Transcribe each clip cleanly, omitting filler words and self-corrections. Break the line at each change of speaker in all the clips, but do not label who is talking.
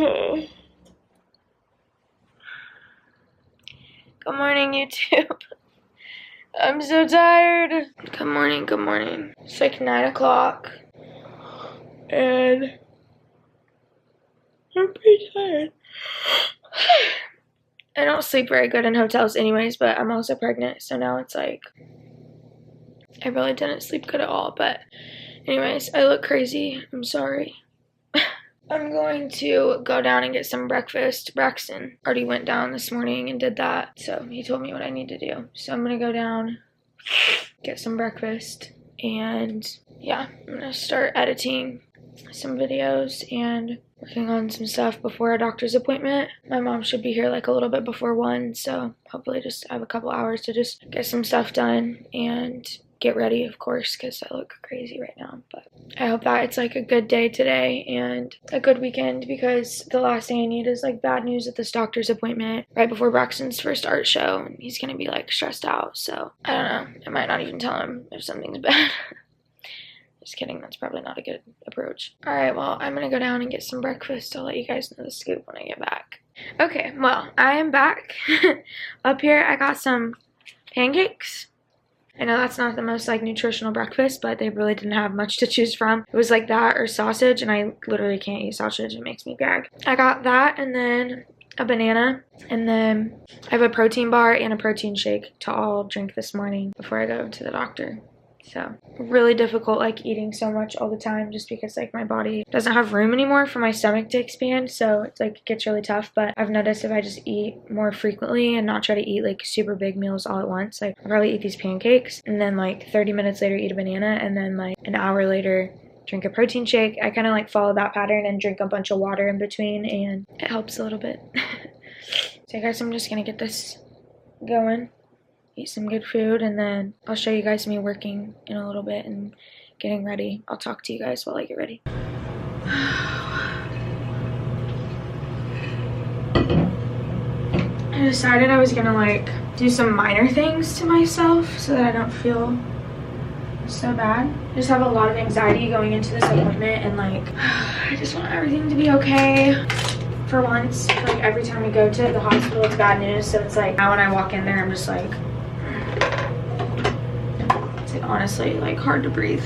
Good morning, YouTube. I'm so tired. Good morning, good morning. It's like 9 o'clock. And I'm pretty tired. I don't sleep very good in hotels anyways, but I'm also pregnant, so now it's like I really didn't sleep good at all. But anyways, I look crazy. I'm sorry. I'm going to go down and get some breakfast. Braxton already went down this morning and did that, so he told me what I need to do. So I'm gonna go down, get some breakfast, and yeah, I'm gonna start editing some videos and working on some stuff before our doctor's appointment. My mom should be here like a little bit before 1, so hopefully just have a couple hours to just get some stuff done and get ready, of course, because I look crazy right now. But I hope that it's like a good day today and a good weekend, because the last thing I need is like bad news at this doctor's appointment right before Braxton's first art show, and he's gonna be like stressed out. So I don't know, I might not even tell him if something's bad. Just kidding, that's probably not a good approach. All right, well, I'm gonna go down and get some breakfast. I'll let you guys know the scoop when I get back. Okay, well, I am back. Up here I got some pancakes. I know that's not the most like nutritional breakfast, but they really didn't have much to choose from. It was like that or sausage, and I literally can't eat sausage. It makes me gag. I got that and then a banana, and then I have a protein bar and a protein shake to all drink this morning before I go to the doctor. So really difficult like eating so much all the time, just because like my body doesn't have room anymore for my stomach to expand, so it's like it gets really tough. But I've noticed if I just eat more frequently and not try to eat like super big meals all at once, like I'll probably eat these pancakes and then like 30 minutes later eat a banana, and then like an hour later drink a protein shake. I kind of like follow that pattern and drink a bunch of water in between, and it helps a little bit. So I guess I'm just gonna get this going, eat some good food, and then I'll show you guys me working in a little bit and getting ready. I'll talk to you guys while I get ready. I decided I was gonna like do some minor things to myself so that I don't feel so bad. I just have a lot of anxiety going into this appointment, and like I just want everything to be okay. For once, like every time we go to the hospital it's bad news, so it's like now when I walk in there I'm just like, honestly like hard to breathe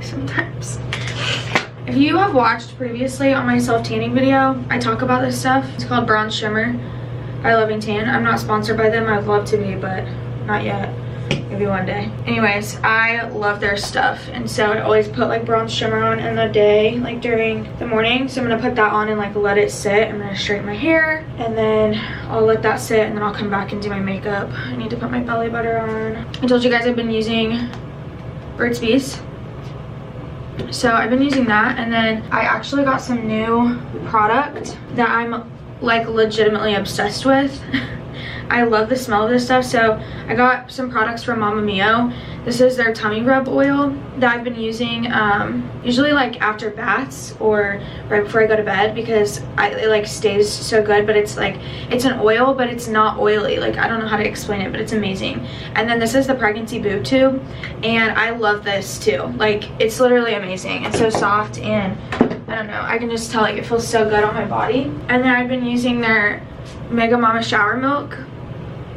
sometimes. If you have watched previously on my self-tanning video, I talk about this stuff. It's called Bronze Shimmer by Loving Tan. I'm not sponsored by them. I'd love to be, but not yet. Maybe one day. Anyways, I love their stuff, and so I always put like bronze shimmer on in the day, like during the morning. So I'm gonna put that on and like let it sit. I'm gonna straighten my hair, and then I'll let that sit, and then I'll come back and do my makeup. I need to put my belly butter on. I told you guys I've been using Burt's Bees, so I've been using that. And then I actually got some new product that I'm like legitimately obsessed with. I love the smell of this stuff. So I got some products from Mama Mio. This is their tummy rub oil that I've been using usually like after baths or right before I go to bed, because it like stays so good. But it's like, it's an oil, but it's not oily. Like I don't know how to explain it, but it's amazing. And then this is the pregnancy boob tube, and I love this too. Like it's literally amazing. It's so soft, and I don't know, I can just tell like it feels so good on my body. And then I've been using their Mega Mama shower milk.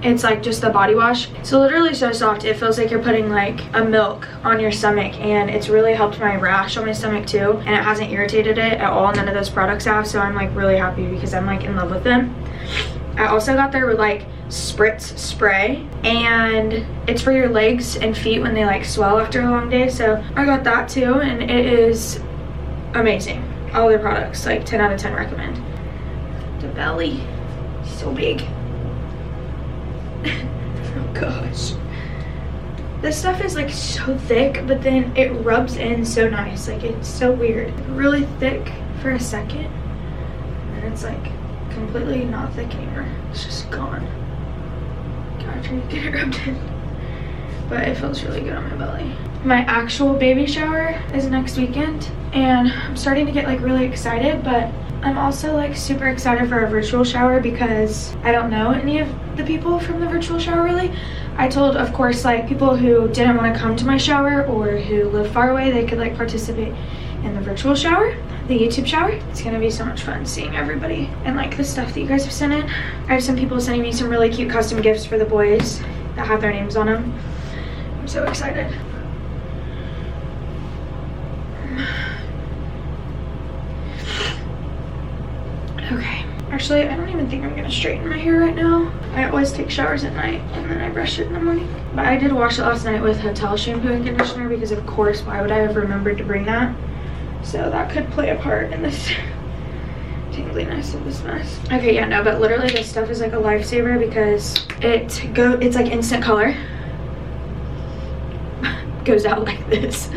It's like just the body wash. So literally so soft, it feels like you're putting like a milk on your stomach, and it's really helped my rash on my stomach too, and it hasn't irritated it at all. None of those products have, so I'm like really happy because I'm like in love with them. I also got their like spritz spray, and it's for your legs and feet when they like swell after a long day. So I got that too, and it is amazing. All their products, like 10 out of 10 recommend. The belly, so big. Oh gosh, this stuff is like so thick, but then it rubs in so nice. Like it's so weird, really thick for a second, and it's like completely not thick anymore. It's just gone. Gotta try to get it rubbed in, but it feels really good on my belly. My actual baby shower is next weekend, and I'm starting to get like really excited, but I'm also like super excited for a virtual shower because I don't know any of the people from the virtual shower really. I told, of course, like people who didn't want to come to my shower or who live far away, they could like participate in the virtual shower, the YouTube shower. It's gonna be so much fun seeing everybody and like the stuff that you guys have sent in. I have some people sending me some really cute custom gifts for the boys that have their names on them. I'm so excited. Okay, actually I don't even think I'm gonna straighten my hair right now. I always take showers at night and then I brush it in the morning. But I did wash it last night with Hotel shampoo and conditioner because of course, why would I have remembered to bring that? So that could play a part in this tingliness of this mess. Okay, yeah, no, but literally this stuff is like a lifesaver because it's like instant color. Goes out like this.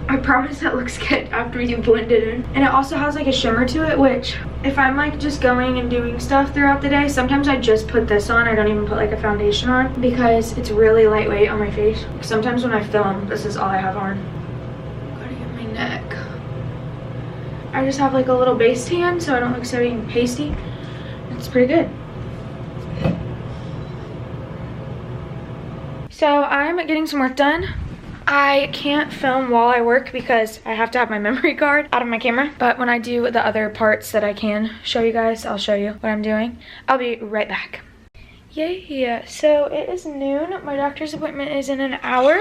I promise that looks good after you blend it in. And it also has like a shimmer to it, which if I'm like just going and doing stuff throughout the day, sometimes I just put this on. I don't even put like a foundation on because it's really lightweight on my face. Sometimes when I film, this is all I have on. Gotta get my neck. I just have like a little base tan so I don't look so pasty. It's pretty good. So I'm getting some work done. I can't film while I work because I have to have my memory card out of my camera. But when I do the other parts that I can show you guys, I'll show you what I'm doing. I'll be right back. Yeah, so it is noon. My doctor's appointment is in an hour.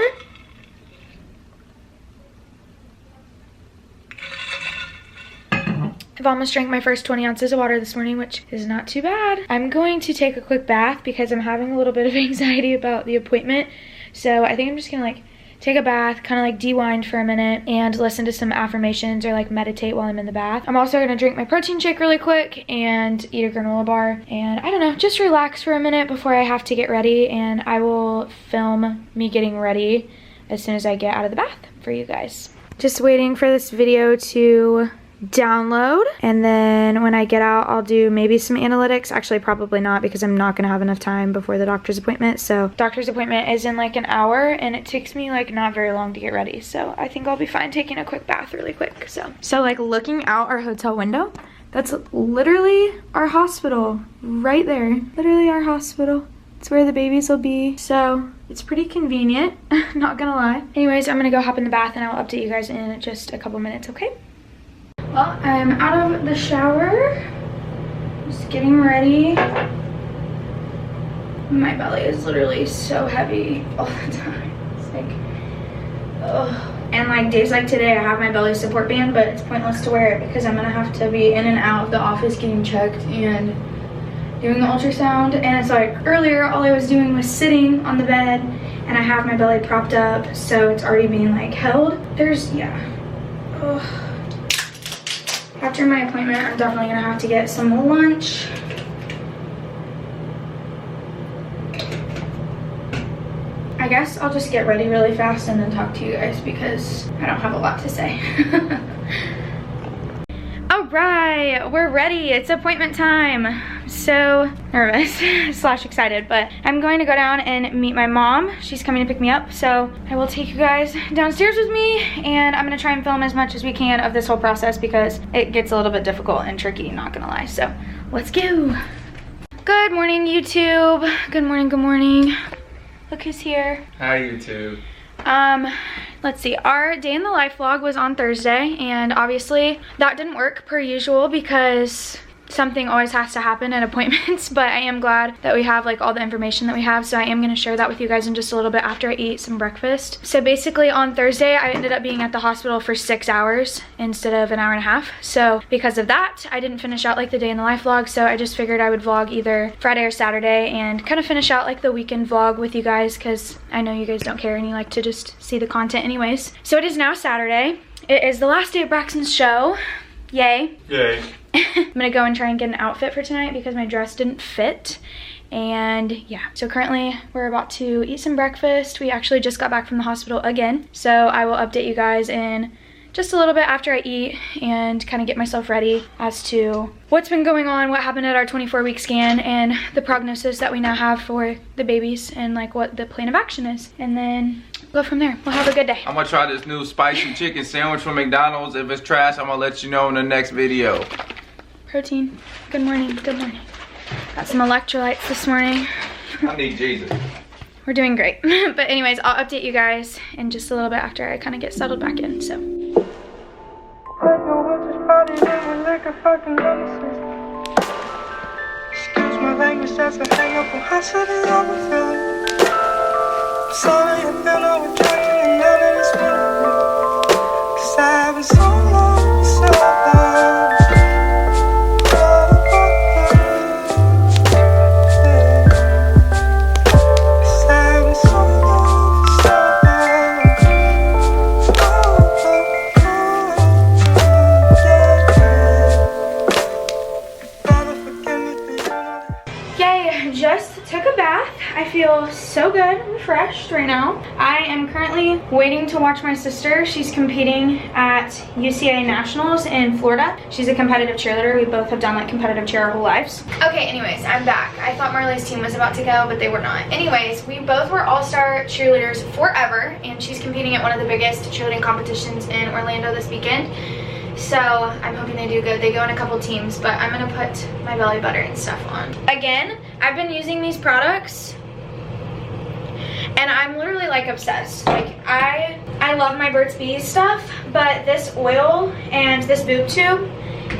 I've almost drank my first 20 ounces of water this morning, which is not too bad. I'm going to take a quick bath because I'm having a little bit of anxiety about the appointment. So I think I'm just gonna like take a bath, kind of like de-wind for a minute and listen to some affirmations or like meditate while I'm in the bath. I'm also gonna drink my protein shake really quick and eat a granola bar and I don't know, just relax for a minute before I have to get ready, and I will film me getting ready as soon as I get out of the bath for you guys. Just waiting for this video to download, and then when I get out I'll do maybe some analytics. Actually probably not because I'm not gonna have enough time before the doctor's appointment. So doctor's appointment is in like an hour and it takes me like not very long to get ready, so I think I'll be fine taking a quick bath really quick. So like looking out our hotel window, that's literally our hospital right there. Literally our hospital. It's where the babies will be, so it's pretty convenient, not gonna lie. Anyways, I'm gonna go hop in the bath and I'll update you guys in just a couple minutes, okay? Well, I'm out of the shower, just getting ready. My belly is literally so heavy all the time. It's like, ugh. And like days like today, I have my belly support band, but it's pointless to wear it because I'm gonna have to be in and out of the office getting checked and doing the ultrasound. And it's like earlier, all I was doing was sitting on the bed and I have my belly propped up, so it's already being like held. Ugh. After my appointment, I'm definitely gonna have to get some lunch. I guess I'll just get ready really fast and then talk to you guys because I don't have a lot to say. All right, we're ready. It's appointment time. So nervous slash excited, but I'm going to go down and meet my mom. She's coming to pick me up, so I will take you guys downstairs with me, and I'm gonna try and film as much as we can of this whole process because it gets a little bit difficult and tricky, not gonna lie. So let's go. Good morning, YouTube. Good morning, good morning. Look who's here.
Hi, YouTube.
Let's see, our day in the life vlog was on Thursday, and obviously that didn't work per usual because something always has to happen at appointments, but I am glad that we have like all the information that we have, so I am going to share that with you guys in just a little bit after I eat some breakfast. So basically on Thursday I ended up being at the hospital for 6 hours instead of an hour and a half, so because of that I didn't finish out like the day in the life vlog, so I just figured I would vlog either Friday or Saturday and kind of finish out like the weekend vlog with you guys because I know you guys don't care and you like to just see the content anyways. So it is now Saturday. It is the last day of Braxton's show. Yay.
Yay.
I'm gonna go and try and get an outfit for tonight because my dress didn't fit. And yeah, so currently we're about to eat some breakfast. We actually just got back from the hospital again, so I will update you guys in just a little bit after I eat and kind of get myself ready as to what's been going on, what happened at our 24-week scan, and the prognosis that we now have for the babies and like what the plan of action is, and then go from there. We'll have a good day.
I'm gonna try this new spicy chicken sandwich from McDonald's. If it's trash, I'm gonna let you know in the next video.
Protein. Good morning, good morning. Got some electrolytes this morning.
I need Jesus.
we're doing great. But anyways, I'll update you guys in just a little bit after I kind of get settled back in, so.
Excuse my language, that's a hang up on how suddenly I was feeling. Sorry, I feel no attraction and none of this feeling. 'Cause I've been so long, so long.
Just took a bath. I feel so good, refreshed right now. I am currently waiting to watch my sister. She's competing at UCA Nationals in Florida. She's a competitive cheerleader. We both have done like competitive cheer our whole lives. Okay, anyways, I'm back. I thought Marley's team was about to go, but they were not. Anyways, we both were all-star cheerleaders forever, and she's competing at one of the biggest cheerleading competitions in Orlando this weekend. So I'm hoping they do good. They go in a couple teams, but I'm gonna put my belly butter and stuff on. Again, I've been using these products and I'm literally like obsessed. Like I love my Burt's Bees stuff, but this oil and this boob tube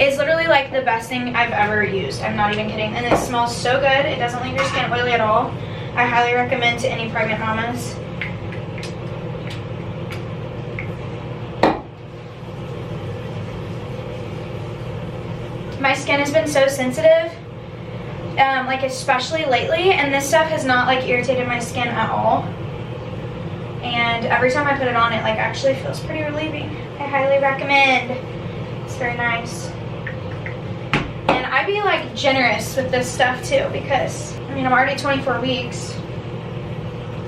is literally like the best thing I've ever used. I'm not even kidding. And it smells so good. It doesn't leave your skin oily at all. I highly recommend to any pregnant mamas. My skin has been so sensitive, like especially lately, and this stuff has not like irritated my skin at all. And every time I put it on, it like actually feels pretty relieving. I highly recommend. It's very nice. And I be like generous with this stuff too, because I mean I'm already 24 weeks,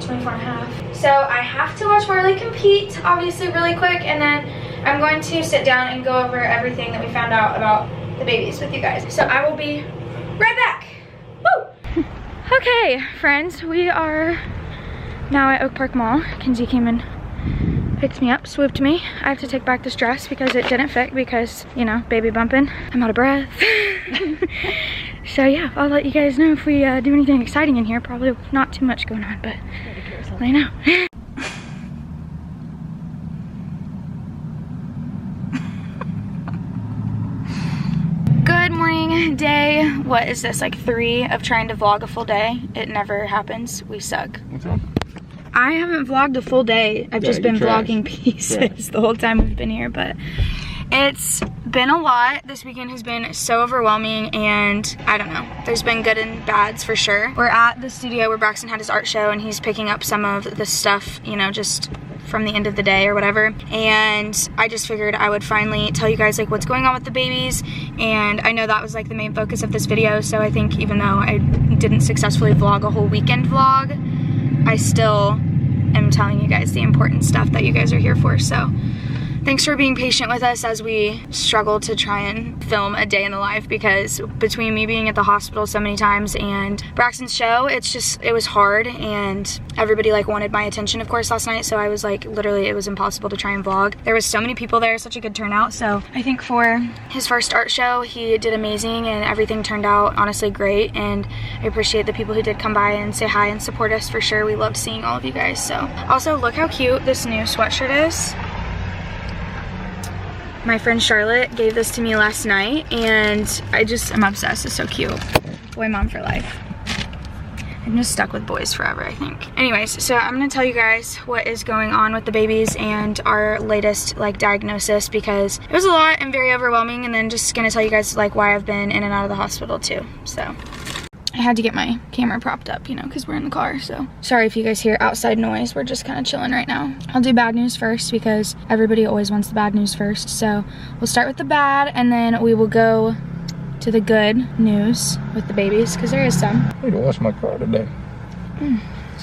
24 and a half. So I have to watch Marley compete, obviously really quick, and then I'm going to sit down and go over everything that we found out about the babies with you guys. So I will be right back. Woo! Okay, friends, we are now at Oak Park Mall. Kenzie came and picked me up, swooped me. I have to take back this dress because it didn't fit because, you know, baby bumping. I'm out of breath. So yeah, I'll let you guys know if we do anything exciting in here. Probably not too much going on, but let me know. Good morning, day, what is this, like 3 of trying to vlog a full day? It never happens, we suck.
What's wrong?
I haven't vlogged a full day, I've just been vlogging pieces the whole time we've been here, but it's been a lot. This weekend has been so overwhelming, and I don't know, there's been good and bads for sure. We're at the studio where Braxton had his art show, and he's picking up some of the stuff, you know, just from the end of the day or whatever, and I just figured I would finally tell you guys like what's going on with the babies. And I know that was like the main focus of this video, so I think even though I didn't successfully vlog a whole weekend vlog, I still am telling you guys the important stuff that you guys are here for. So thanks for being patient with us as we struggle to try and film a day in the life, because between me being at the hospital so many times and Braxton's show, it was hard, and everybody like wanted my attention of course last night, so I was like literally it was impossible to try and vlog. There was so many people there, such a good turnout. So I think for his first art show he did amazing, and everything turned out honestly great, and I appreciate the people who did come by and say hi and support us for sure. We loved seeing all of you guys. So also look how cute this new sweatshirt is. My friend Charlotte gave this to me last night, and I'm obsessed. It's so cute. Boy mom for life. I'm just stuck with boys forever, I think. Anyways, so I'm gonna tell you guys what is going on with the babies and our latest like diagnosis, because it was a lot and very overwhelming, and then just gonna tell you guys like why I've been in and out of the hospital too. So I had to get my camera propped up, you know, because we're in the car. So sorry if you guys hear outside noise. We're just kind of chilling right now. I'll do bad news first because everybody always wants the bad news first. So we'll start with the bad, and then we will go to the good news with the babies, because there is some.
I need to wash my car today.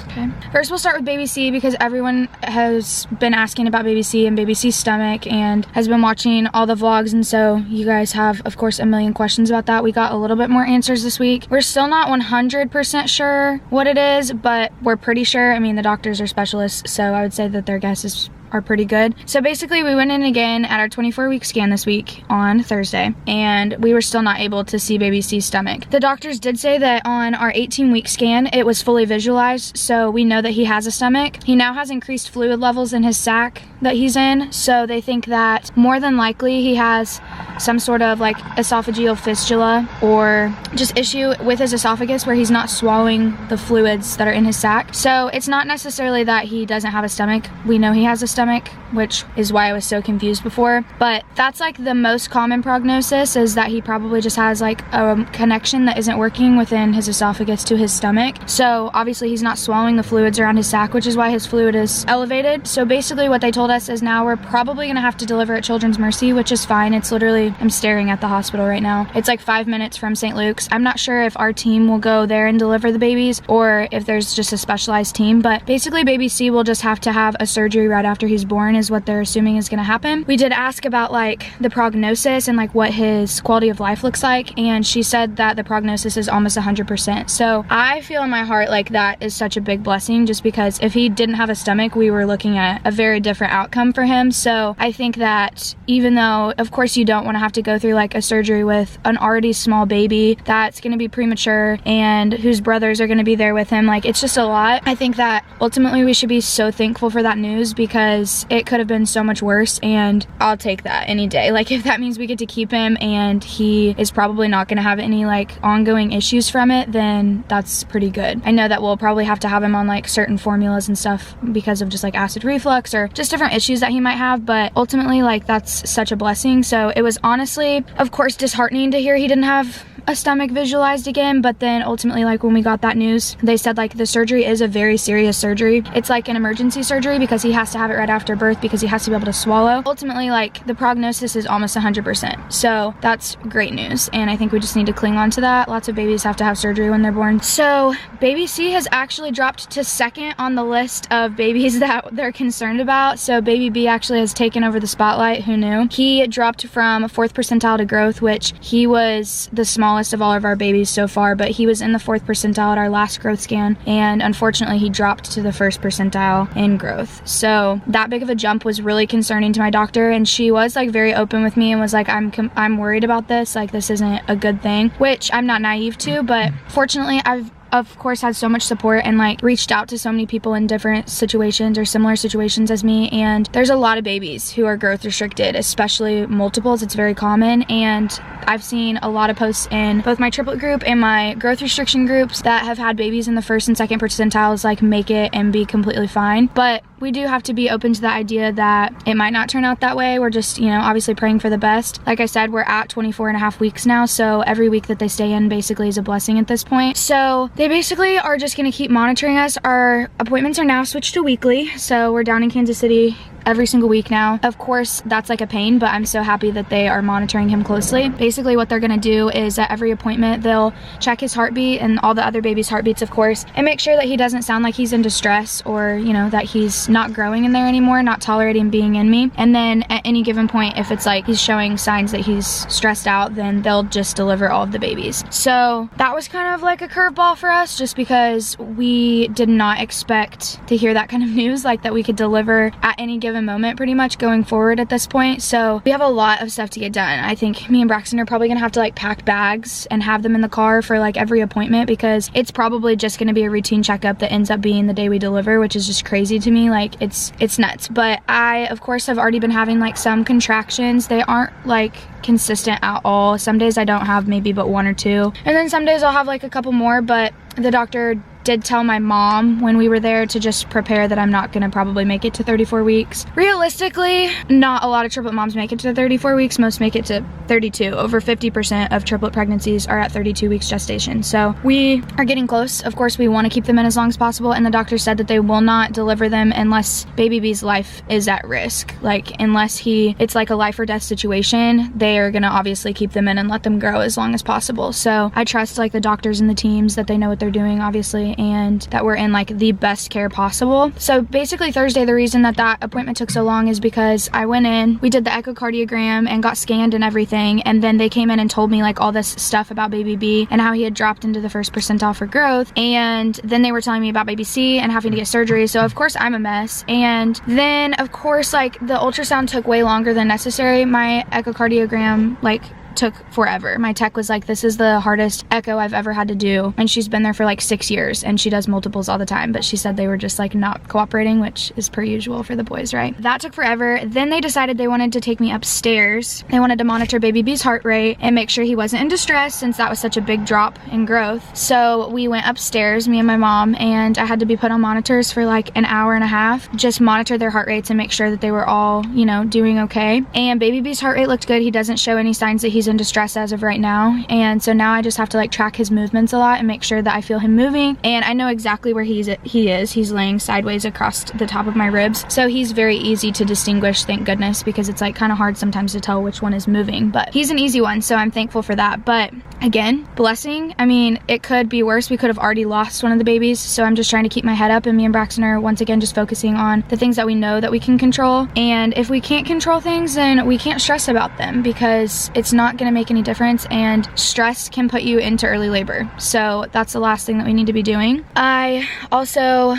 Okay. First we'll start with baby C, because everyone has been asking about baby C and baby C's stomach and has been watching all the vlogs, and so you guys have of course a million questions about that. We got a little bit more answers this week. We're still not 100% sure what it is, but we're pretty sure. I mean, the doctors are specialists, so I would say that their guess is
are pretty good. So basically we went in again at our 24-week scan this week on Thursday, and we were still not able to see baby C's stomach. The doctors did say that on our 18-week scan, it was fully visualized, so we know that he has a stomach. He now has increased fluid levels in his sac that he's in, so they think that more than likely he has some sort of like esophageal fistula or just issue with his esophagus where he's not swallowing the fluids that are in his sac. So it's not necessarily that he doesn't have a stomach. We know he has a stomach, which is why I was so confused before, but that's like the most common prognosis, is that he probably just has like a connection that isn't working within his esophagus to his stomach. So obviously he's not swallowing the fluids around his sac, which is why his fluid is elevated. So basically what they told us is now we're probably gonna have to deliver at Children's Mercy, which is fine. It's literally, I'm staring at the hospital right now. It's like 5 minutes from St. Luke's. I'm not sure if our team will go there and deliver the babies or if there's just a specialized team, but basically baby C will just have to have a surgery right after he's born is what they're assuming is gonna happen. We did ask about like the prognosis and like what his quality of life looks like, and she said that the prognosis is almost 100%. So I feel in my heart like that is such a big blessing, just because if he didn't have a stomach, we were looking at a very different outcome for him. So I think that even though of course you don't want to have to go through like a surgery with an already small baby that's going to be premature and whose brothers are going to be there with him, like it's just a lot. I think that ultimately we should be so thankful for that news, because it could have been so much worse, and I'll take that any day. Like if that means we get to keep him and he is probably not going to have any like ongoing issues from it, then that's pretty good. I know that we'll probably have to have him on like certain formulas and stuff because of just like acid reflux or just different issues that he might have, but ultimately like that's such a blessing. So it was honestly, of course, disheartening to hear he didn't have a stomach visualized again, but then ultimately like when we got that news, they said like the surgery is a very serious surgery. It's like an emergency surgery because he has to have it right after birth because he has to be able to swallow. Ultimately like the prognosis is almost 100%, so that's great news, and I think we just need to cling on to that. Lots of babies have to have surgery when they're born. So baby C has actually dropped to second on the list of babies that they're concerned about. So baby B actually has taken over the spotlight. Who knew? He dropped from 4th percentile to growth, which he was the smallest of all of our babies so far, but he was in the 4th percentile at our last growth scan, and unfortunately he dropped to the 1st percentile in growth. So that big of a jump was really concerning to my doctor, and she was like very open with me and was like, I'm worried about this, like this isn't a good thing, which I'm not naive to, but fortunately I've of course had so much support and like reached out to so many people in different situations or similar situations as me, and there's a lot of babies who are growth restricted, especially multiples. It's very common, and I've seen a lot of posts in both my triplet group and my growth restriction groups that have had babies in the 1st and 2nd percentiles like make it and be completely fine. But we do have to be open to the idea that it might not turn out that way. We're just, you know, obviously praying for the best. Like I said, we're at 24.5 weeks now, so every week that they stay in basically is a blessing at this point. So they basically are just gonna keep monitoring us. Our appointments are now switched to weekly, so we're down in Kansas City every single week now. Of course, that's like a pain, but I'm so happy that they are monitoring him closely. Basically what they're gonna do is at every appointment, they'll check his heartbeat and all the other babies' heartbeats, of course, and make sure that he doesn't sound like he's in distress, or, you know, that he's not growing in there anymore, not tolerating being in me. And then at any given point, if it's like he's showing signs that he's stressed out, then they'll just deliver all of the babies. So that was kind of like a curveball for us, just because we did not expect to hear that kind of news, like that we could deliver at any given moment pretty much going forward at this point. So we have a lot of stuff to get done. I think me and Braxton are probably gonna have to like pack bags and have them in the car for like every appointment, because it's probably just gonna be a routine checkup that ends up being the day we deliver, which is just crazy to me. Like it's nuts. But I of course have already been having like some contractions. They aren't like consistent at all. Some days I don't have maybe but 1 or 2, and then some days I'll have like a couple more. But the doctor did tell my mom when we were there to just prepare that I'm not gonna probably make it to 34 weeks. Realistically, not a lot of triplet moms make it to 34 weeks. Most make it to 32. Over 50% of triplet pregnancies are at 32 weeks gestation. So we are getting close. Of course, we wanna keep them in as long as possible, and the doctor said that they will not deliver them unless baby B's life is at risk. Like unless it's like a life or death situation, they are gonna obviously keep them in and let them grow as long as possible. So I trust like the doctors and the teams that they know what they're doing, obviously, family and that we're in like the best care possible. So basically Thursday, the reason that appointment took so long is because I went in, we did the echocardiogram and got scanned and everything, and then they came in and told me like all this stuff about baby B and how he had dropped into the first percentile for growth, and then they were telling me about baby C and having to get surgery. So of course I'm a mess, and then of course like the ultrasound took way longer than necessary. My echocardiogram like took forever. My tech was like, this is the hardest echo I've ever had to do, and she's been there for like 6 years and she does multiples all the time, but she said they were just like not cooperating, which is per usual for the boys, right? That took forever. Then they decided they wanted to take me upstairs. They wanted to monitor baby B's heart rate and make sure he wasn't in distress since that was such a big drop in growth. So we went upstairs, me and my mom, and I had to be put on monitors for like an hour and a half, just monitor their heart rates and make sure that they were all, you know, doing okay. And baby B's heart rate looked good. He doesn't show any signs that he's in distress as of right now, and so now I just have to like track his movements a lot and make sure that I feel him moving, and I know exactly where he is. He's laying sideways across the top of my ribs, so he's very easy to distinguish, thank goodness, because it's like kind of hard sometimes to tell which one is moving, but he's an easy one, so I'm thankful for that. But again, blessing. I mean, it could be worse. We could have already lost one of the babies, so I'm just trying to keep my head up, and me and Braxton are once again just focusing on the things that we know that we can control, and if we can't control things, then we can't stress about them, because it's not going to make any difference, and stress can put you into early labor. So that's the last thing that we need to be doing. I also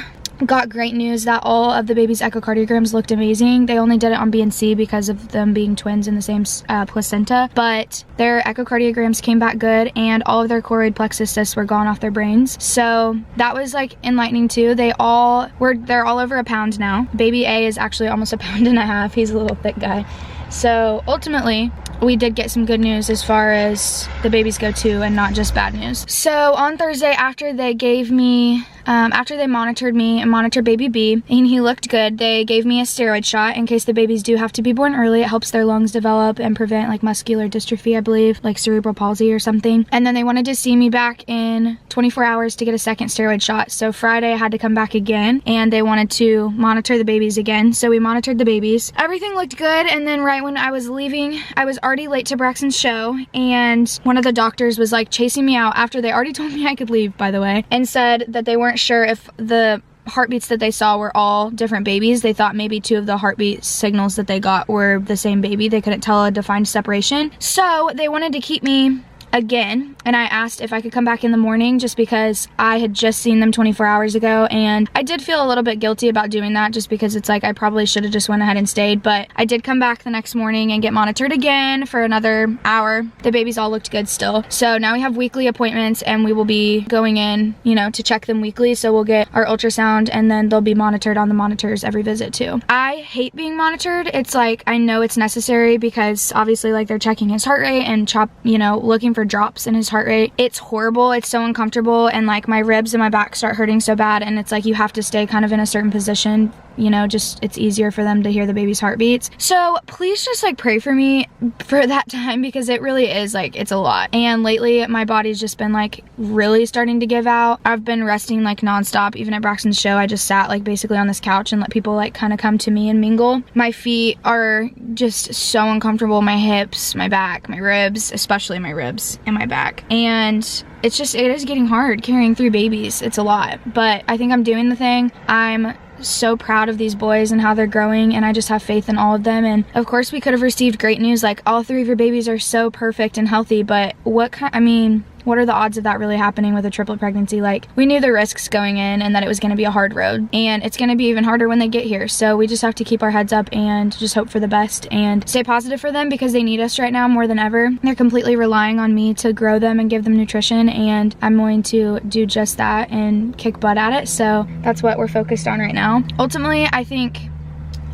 got great news that all of the baby's echocardiograms looked amazing. They only did it on B and C because of them being twins in the same placenta, but their echocardiograms came back good, and all of their choroid plexus cysts were gone off their brains. So that was like enlightening too. They're all over a pound now. Baby A is actually almost a pound and a half. He's a little thick guy. So ultimately, we did get some good news as far as the babies go too, and not just bad news. So on Thursday, after they gave me, after they monitored me and monitored baby B, and he looked good, they gave me a steroid shot in case the babies do have to be born early. It helps their lungs develop and prevent like muscular dystrophy, I believe, like cerebral palsy or something. And then they wanted to see me back in 24 hours to get a second steroid shot. So Friday I had to come back again, and they wanted to monitor the babies again. So we monitored the babies. Everything looked good, and then right when I was leaving, I was already late to Braxton's show, and one of the doctors was like chasing me out after they already told me I could leave, by the way, and said that they weren't sure if the heartbeats that they saw were all different babies. They thought maybe 2 of the heartbeat signals that they got were the same baby. They couldn't tell a defined separation. So they wanted to keep me again, and I asked if I could come back in the morning just because I had just seen them 24 hours ago, and I did feel a little bit guilty about doing that just because it's like I probably should have just went ahead and stayed, but I did come back the next morning and get monitored again for another hour. The babies all looked good still. So now we have weekly appointments, and we will be going in, you know, to check them weekly. So we'll get our ultrasound, and then they'll be monitored on the monitors every visit too. I hate being monitored. It's like, I know it's necessary because obviously like they're checking his heart rate and looking for drops in his heart rate. It's horrible. It's so uncomfortable, and like my ribs and my back start hurting so bad, and it's like you have to stay kind of in a certain position, you know, just it's easier for them to hear the baby's heartbeats. So please just like pray for me for that time, because it really is like, it's a lot. And lately my body's just been like really starting to give out. I've been resting like nonstop. Even at Braxton's show, I just sat like basically on this couch and let people like kind of come to me and mingle. My feet are just so uncomfortable. My hips, my back, my ribs, especially my ribs and my back. And it is getting hard carrying 3 babies. It's a lot, but I think I'm doing the thing. I'm so proud of these boys and how they're growing, and I just have faith in all of them. And of course we could have received great news like all 3 of your babies are so perfect and healthy, but what are the odds of that really happening with a triplet pregnancy? Like, we knew the risks going in and that it was going to be a hard road, and it's going to be even harder when they get here. So we just have to keep our heads up and just hope for the best and stay positive for them, because they need us right now more than ever. They're completely relying on me to grow them and give them nutrition, and I'm going to do just that and kick butt at it. So that's what we're focused on right now. Ultimately, I think,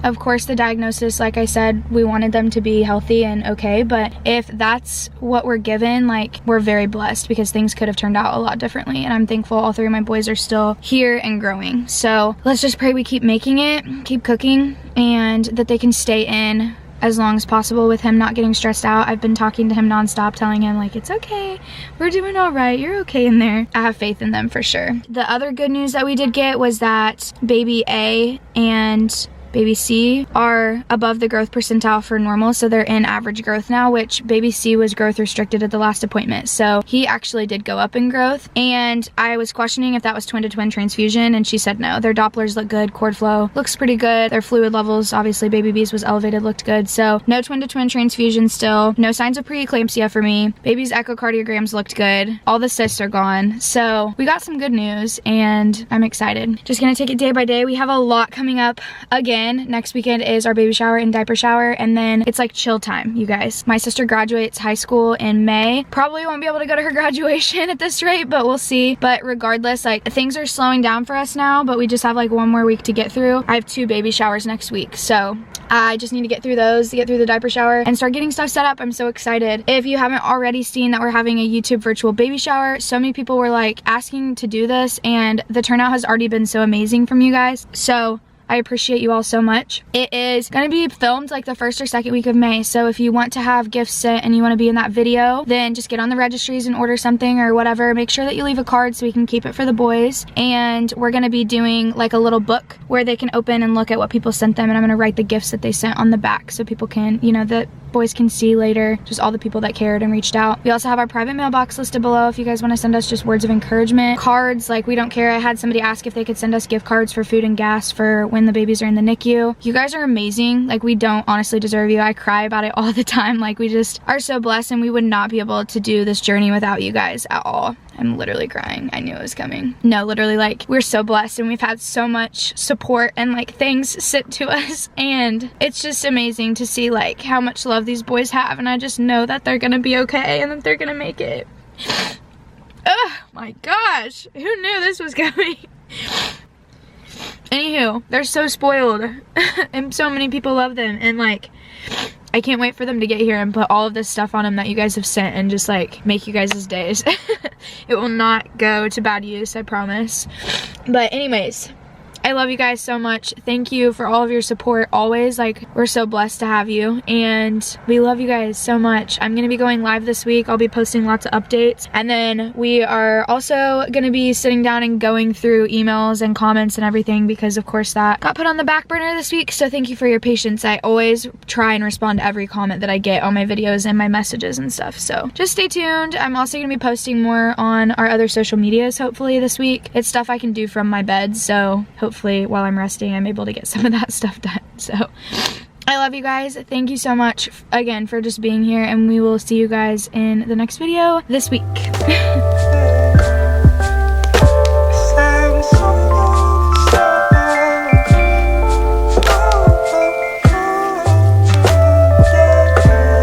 of course, the diagnosis, like I said, we wanted them to be healthy and okay, but if that's what we're given, like, we're very blessed, because things could have turned out a lot differently, and I'm thankful all 3 of my boys are still here and growing. So let's just pray we keep making it, keep cooking, and that they can stay in as long as possible with him not getting stressed out. I've been talking to him nonstop, telling him like, it's okay, we're doing all right, you're okay in there. I have faith in them for sure. The other good news that we did get was that baby A and baby C are above the growth percentile for normal, so they're in average growth now, which baby C was growth restricted at the last appointment. So he actually did go up in growth, and I was questioning if that was twin-to-twin transfusion, and she said no. Their Dopplers look good, cord flow looks pretty good, their fluid levels, obviously baby B's was elevated, looked good. So no twin-to-twin transfusion still, no signs of preeclampsia for me. Baby's echocardiograms looked good, all the cysts are gone. So we got some good news, and I'm excited. Just gonna take it day by day. We have a lot coming up again. Next weekend is our baby shower and diaper shower, and then it's like chill time, you guys. My sister graduates high school in May. Probably won't be able to go to her graduation at this rate, but we'll see. But regardless, like, things are slowing down for us now, but we just have like one more week to get through. I have 2 baby showers next week, so I just need to get through those, to get through the diaper shower and start getting stuff set up. I'm so excited. If you haven't already seen that we're having a YouTube virtual baby shower, so many people were like asking to do this, and the turnout has already been so amazing from you guys. So I appreciate you all so much. It is gonna be filmed like the 1st or 2nd week of May, so if you want to have gifts sent and you wanna be in that video, then just get on the registries and order something or whatever. Make sure that you leave a card so we can keep it for the boys. And we're gonna be doing like a little book where they can open and look at what people sent them, and I'm gonna write the gifts that they sent on the back so people can, you know, the boys can see later just all the people that cared and reached out. We also have our private mailbox listed below if you guys want to send us just words of encouragement. Cards, like, we don't care. I had somebody ask if they could send us gift cards for food and gas for when the babies are in the NICU. You guys are amazing. Like, we don't honestly deserve you. I cry about it all the time. Like, we just are so blessed, and we would not be able to do this journey without you guys at all. I'm literally crying. I knew it was coming. No, literally, like, we're so blessed, and we've had so much support and like things sent to us, and it's just amazing to see like how much love these boys have, and I just know that they're gonna be okay and that they're gonna make it. Oh my gosh, who knew this was coming? Anywho, they're so spoiled and so many people love them, and like, I can't wait for them to get here and put all of this stuff on them that you guys have sent and just like make you guys' days. It will not go to bad use, I promise. But anyways, I love you guys so much. Thank you for all of your support always. Like, we're so blessed to have you, and we love you guys so much. I'm gonna be going live this week. I'll be posting lots of updates, and then we are also gonna be sitting down and going through emails and comments and everything, because of course that got put on the back burner this week. So thank you for your patience. I always try and respond to every comment that I get on my videos and my messages and stuff, so just stay tuned. I'm also gonna be posting more on our other social medias hopefully this week. It's stuff I can do from my bed, so hopefully while I'm resting I'm able to get some of that stuff done. So I love you guys. Thank you so much again for just being here, and we will see you guys in the next video this week.